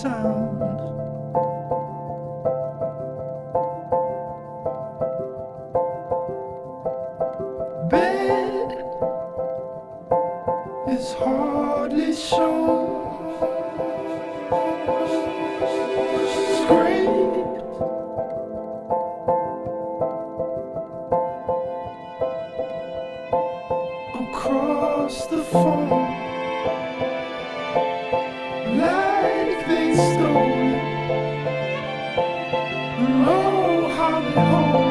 sound. Bed is hardly shown. Scraped across the phone like they stole it. Oh, how they hold